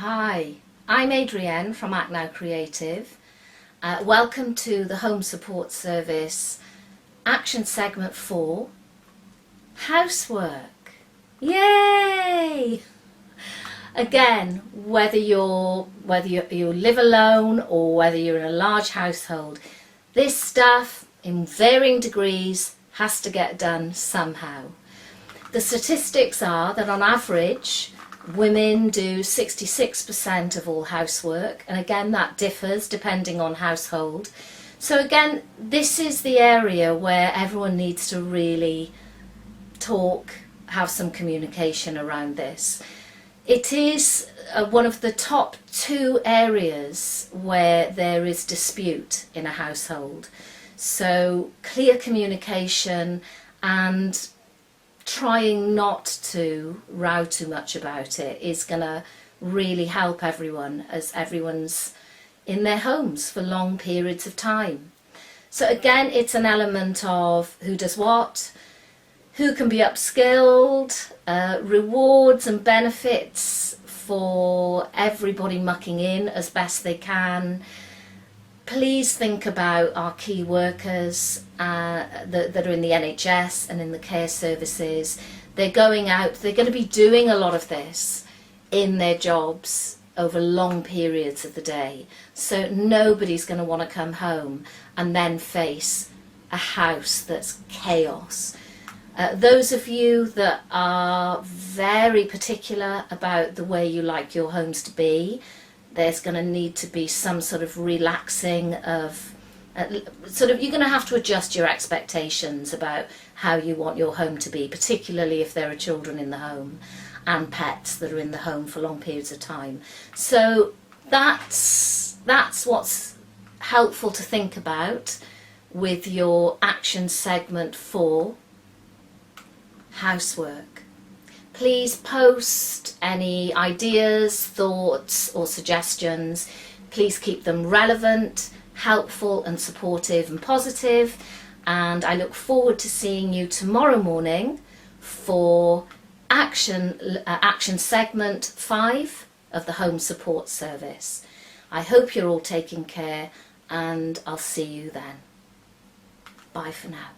Hi, I'm Adrienne from Act Now Creative. Welcome to the Home Support Service Action Segment 4, Housework. Yay! Again, whether you live alone or whether you're in a large household, this stuff in varying degrees has to get done somehow. The statistics are that on average women do 66% of all housework, and again that differs depending on household. So again, this is the area where everyone needs to really talk, have some communication around this. It is one of the top 2 areas where there is dispute in a household. So clear communication and trying not to row too much about it is going to really help everyone, as everyone's in their homes for long periods of time. So again, it's an element of who does what, who can be upskilled, rewards and benefits for everybody mucking in as best they can. Please think about our key workers that are in the NHS and in the care services. They're going out, they're going to be doing a lot of this in their jobs over long periods of the day. So nobody's going to want to come home and then face a house that's chaos. Those of you that are very particular about the way you like your homes to be, there's going to need to be some sort of relaxing of, you're going to have to adjust your expectations about how you want your home to be, particularly if there are children in the home and pets that are in the home for long periods of time. So that's what's helpful to think about with your action segment 4, housework. Please post any ideas, thoughts or suggestions. Please keep them relevant, helpful and supportive and positive. And I look forward to seeing you tomorrow morning for action segment 5 of the Home Support Service. I hope you're all taking care, and I'll see you then. Bye for now.